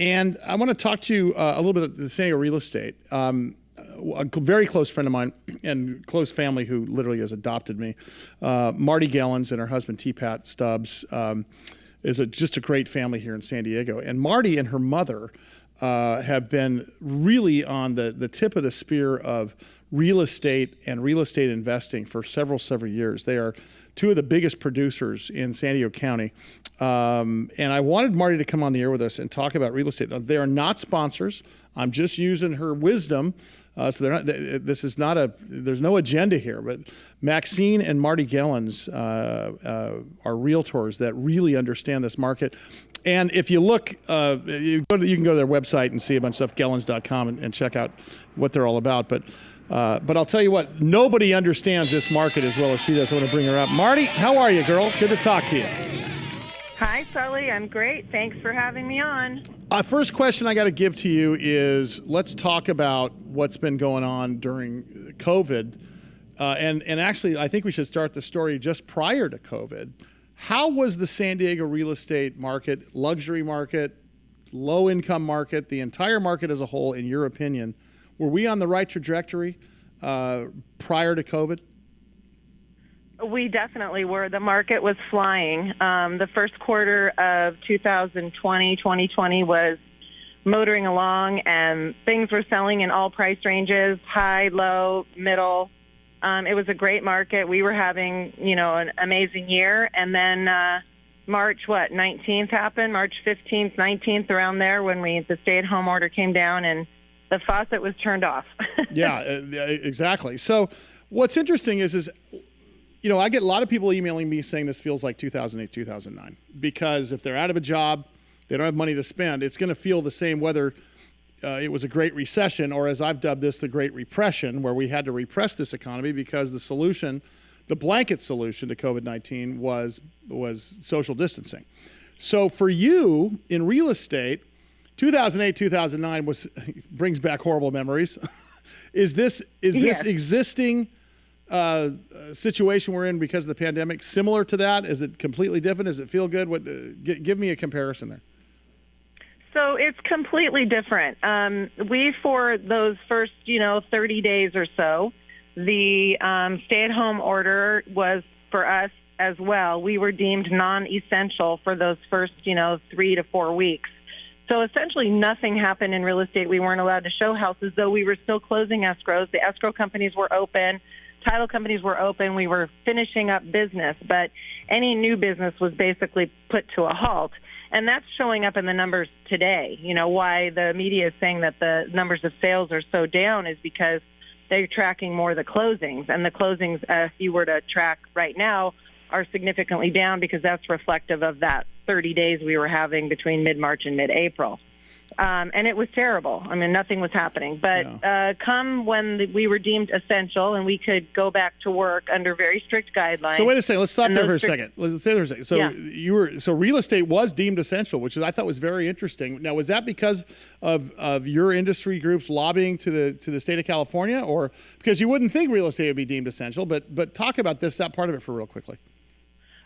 And I want to talk to you a little bit about the San Diego real estate. A very close friend of mine and close family who literally has adopted me, Marti Gellens and her husband T-Pat Stubbs, is just a great family here in San Diego. And Marti and her mother have been really on the tip of the spear of real estate and real estate investing for several years. They are two of the biggest producers in San Diego County. And I wanted Marti to come on the air with us and talk about real estate. Now, they are not sponsors. I'm just using her wisdom. So they're not. This is not there's no agenda here. But Maxine and Marti Gellens are realtors that really understand this market. And if you look, you can go to their website and see a bunch of stuff, Gellens.com, and check out what they're all about. But I'll tell you what, nobody understands this market as well as she does. I want to bring her up. Marti, how are you, girl? Good to talk to you. Hi, Sully. I'm great. Thanks for having me on. First question I got to give to you is, let's talk about what's been going on during COVID. And actually, I think we should start the story just prior to COVID. How was the San Diego real estate market, luxury market, low-income market, the entire market as a whole, in your opinion? Were we on the right trajectory prior to COVID? We definitely were. The market was flying. The first quarter of 2020 was motoring along, and things were selling in all price ranges, high, low, middle. It was a great market. We were having, an amazing year. And then March 19th happened, March 15th, 19th, around there, when the stay-at-home order came down and the faucet was turned off. Yeah, exactly. So what's interesting is I get a lot of people emailing me saying this feels like 2008, 2009, because if they're out of a job, they don't have money to spend, it's going to feel the same whether it was a great recession or, as I've dubbed this, the Great Repression, where we had to repress this economy because the blanket solution to COVID-19 was social distancing. So for you in real estate, 2008, 2009 brings back horrible memories. Is this existing situation we're in because of the pandemic similar to that? Is it completely different? Does it feel good? Give me a comparison there. So it's completely different. For those first, 30 days or so, the stay-at-home order was for us as well. We were deemed non-essential for those first, 3 to 4 weeks. So essentially nothing happened in real estate. We weren't allowed to show houses, though we were still closing escrows. The escrow companies were open. Title companies were open. We were finishing up business, but any new business was basically put to a halt. And that's showing up in the numbers today. Why the media is saying that the numbers of sales are so down is because they're tracking more the closings. And the closings, if you were to track right now, are significantly down because that's reflective of that 30 days we were't between mid-March and mid-April. And it was terrible. I mean, nothing was happening. But come when we were deemed essential and we could go back to work under very strict guidelines. So wait a second. Let's stop there for a second. Let's stay there for a second. So real estate was deemed essential, which I thought was very interesting. Now, was that because of your industry groups lobbying to the state of California, or because you wouldn't think real estate would be deemed essential? But talk about that part of it for real quickly.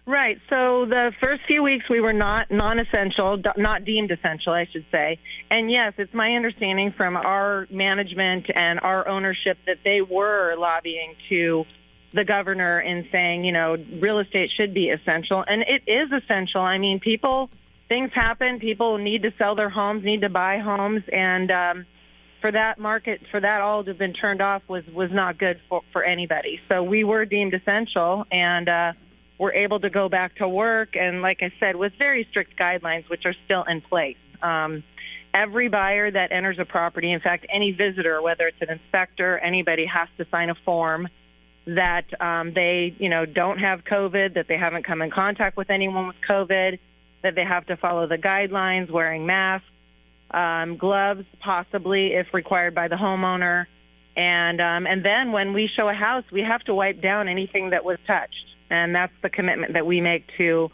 Right. So the first few weeks we were not non-essential, not deemed essential, I should say. And yes, it's my understanding from our management and our ownership that they were lobbying to the governor and saying, real estate should be essential. And it is essential. I mean, things happen. People need to sell their homes, need to buy homes. And for that market, for that all to have been turned off was not good for anybody. So we were deemed essential, and we're able to go back to work, and like I said, with very strict guidelines, which are still in place. Every buyer that enters a property, in fact, any visitor, whether it's an inspector, anybody, has to sign a form that they, don't have COVID, that they haven't come in contact with anyone with COVID, that they have to follow the guidelines, wearing masks, gloves, possibly, if required by the homeowner. And then when we show a house, we have to wipe down anything that was touched. And that's the commitment that we make to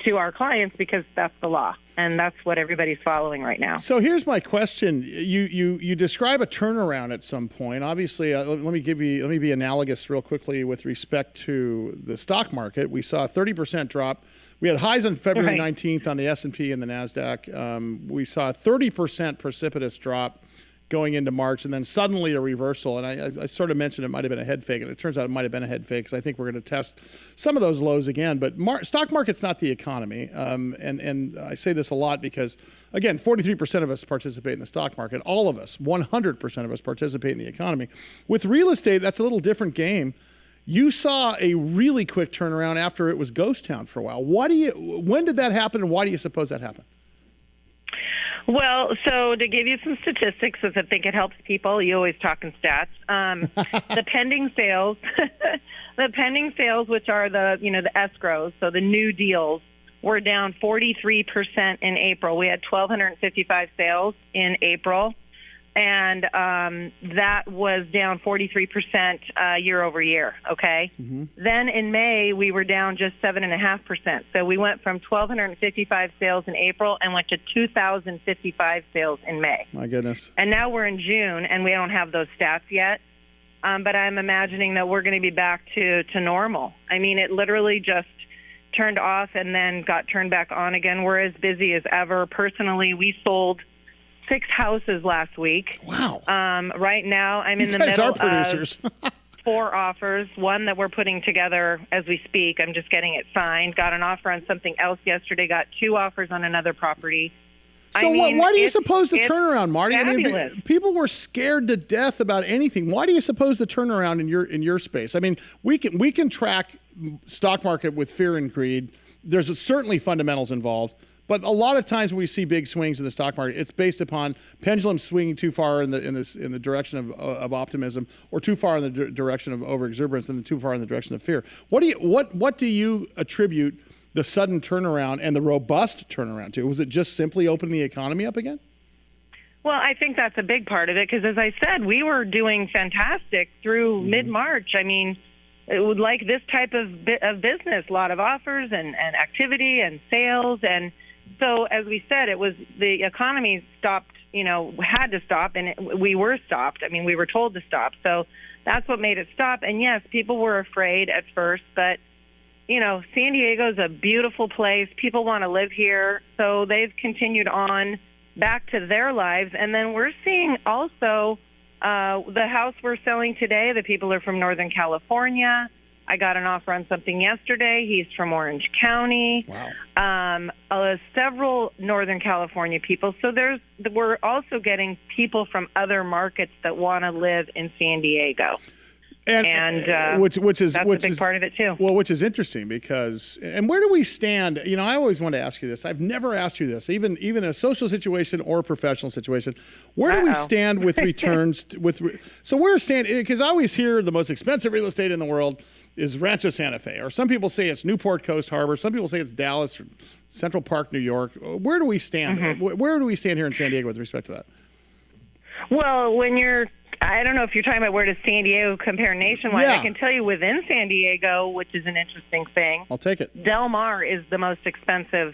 to our clients because that's the law, and that's what everybody's following right now. So here's my question: you describe a turnaround at some point. Obviously, let me be analogous real quickly with respect to the stock market. We saw a 30% drop. We had highs on February 19th on the S&P and the NASDAQ. We saw a 30% precipitous drop going into March, and then suddenly a reversal. And I sort of mentioned it might have been a head fake, and it turns out it might have been a head fake because I think we're going to test some of those lows again. But stock market's not the economy. And I say this a lot because, again, 43% of us participate in the stock market. All of us, 100% of us participate in the economy. With real estate, that's a little different game. You saw a really quick turnaround after it was ghost town for a while. When did that happen, and why do you suppose that happened? Well, so to give you some statistics, as I think it helps people, you always talk in stats. The pending sales, which are the escrows, so the new deals, were down 43% in April. We had 1,255 sales in April, and that was down 43% year over year, okay? Mm-hmm. Then in May, we were down just 7.5%. So we went from 1,255 sales in April and went to 2,055 sales in May. My goodness. And now we're in June, and we don't have those stats yet. But I'm imagining that we're going to be back to normal. I mean, it literally just turned off and then got turned back on again. We're as busy as ever. Personally, we sold 6 houses last week. Wow. Right now, I'm in the middle of 4 offers, one that we're putting together as we speak. I'm just getting it signed. Got an offer on something else yesterday. Got 2 offers on another property. So why do you suppose the turnaround, Marty? Fabulous. I mean, people were scared to death about anything. Why do you suppose the turnaround in your space? I mean, we can track stock market with fear and greed. There's certainly fundamentals involved. But a lot of times when we see big swings in the stock market, it's based upon pendulums swinging too far in the direction of optimism, or too far in the direction of overexuberance, and then too far in the direction of fear. What do you attribute the sudden turnaround and the robust turnaround to? Was it just simply opening the economy up again? Well, I think that's a big part of it because, as I said, we were doing fantastic through mid-March. I mean, it was like this type of business, a lot of offers and activity and sales. And so, as we said, it was the economy stopped, had to stop, and we were stopped. I mean, we were told to stop. So that's what made it stop. And, yes, people were afraid at first, but San Diego's a beautiful place. People want to live here, so they've continued on back to their lives. And then we're seeing also the house we're selling today, the people are from Northern California. I got an offer on something yesterday. He's from Orange County. Wow. Several Northern California people. So we're also getting people from other markets that want to live in San Diego. And which is a big part of it too. Well, which is interesting because, and where do we stand? I always want to ask you this. I've never asked you this, even in a social situation or a professional situation. Where do we stand with returns? So we're standing, because I always hear the most expensive real estate in the world is Rancho Santa Fe, or some people say it's Newport Coast Harbor, some people say it's Dallas, or Central Park, New York. Where do we stand? Mm-hmm. Where do we stand here in San Diego with respect to that? Well, I don't know if you're talking about where does San Diego compare nationwide. Yeah. I can tell you within San Diego, which is an interesting thing. I'll take it. Del Mar is the most expensive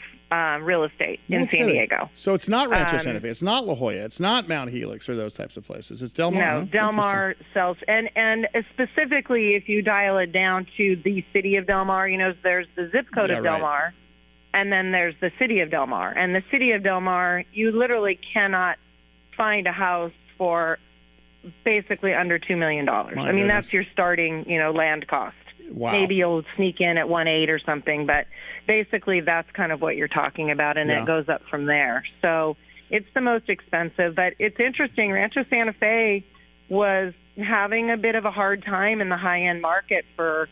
real estate in San Diego. So it's not Rancho Santa Fe. It's not La Jolla. It's not Mount Helix or those types of places. It's Del Mar. No, Del Mar sells. And specifically, if you dial it down to the city of Del Mar, there's the zip code of Del Mar, and then there's the city of Del Mar. And the city of Del Mar, you literally cannot find a house for basically under $2 million. I mean, that's your starting, land cost. Wow. Maybe you'll sneak in at 1.8 or something, but basically that's kind of what you're talking about, and it goes up from there. So it's the most expensive, but it's interesting. Rancho Santa Fe was having a bit of a hard time in the high-end market for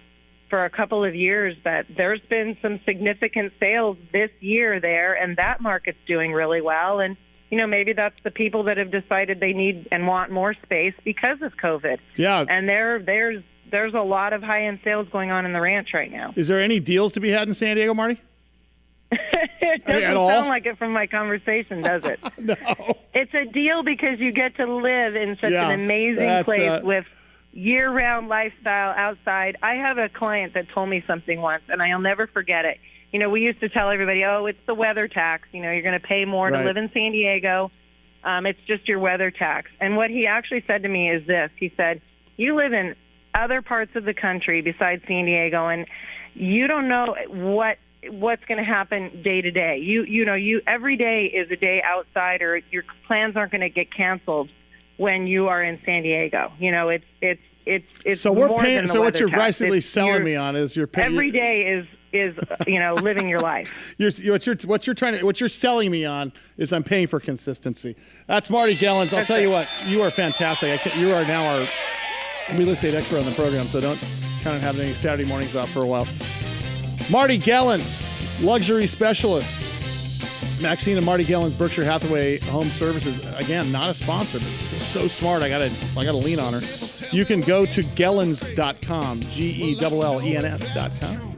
a couple of years, but there's been some significant sales this year there, and that market's doing really well. And maybe that's the people that have decided they need and want more space because of COVID. Yeah. And there's a lot of high-end sales going on in the ranch right now. Is there any deals to be had in San Diego, Marty? It doesn't sound like it from my conversation, does it? No. It's a deal because you get to live in such an amazing place with year-round lifestyle outside. I have a client that told me something once, and I'll never forget it. we used to tell everybody, oh, it's the weather tax. You're going to pay more to Right. live in San Diego. It's just your weather tax. And what he actually said to me is this. He said, you live in other parts of the country besides San Diego, and you don't know what's going to happen day to day. You every day is a day outside, or your plans aren't going to get canceled when you are in San Diego. It's So we're more paying. than the So what weather you're tax. basically It's selling me on is you're paying. every day is living your life. What you're selling me on is I'm paying for consistency. That's Marti Gellens. I'll tell you what, you are fantastic. You are now our real estate expert on the program, so don't kind of have any Saturday mornings off for a while. Marti Gellens, luxury specialist. Maxine and Marti Gellens, Berkshire Hathaway Home Services. Again, not a sponsor, but so smart. I gotta lean on her. You can go to Gellens.com, GELLENS.com.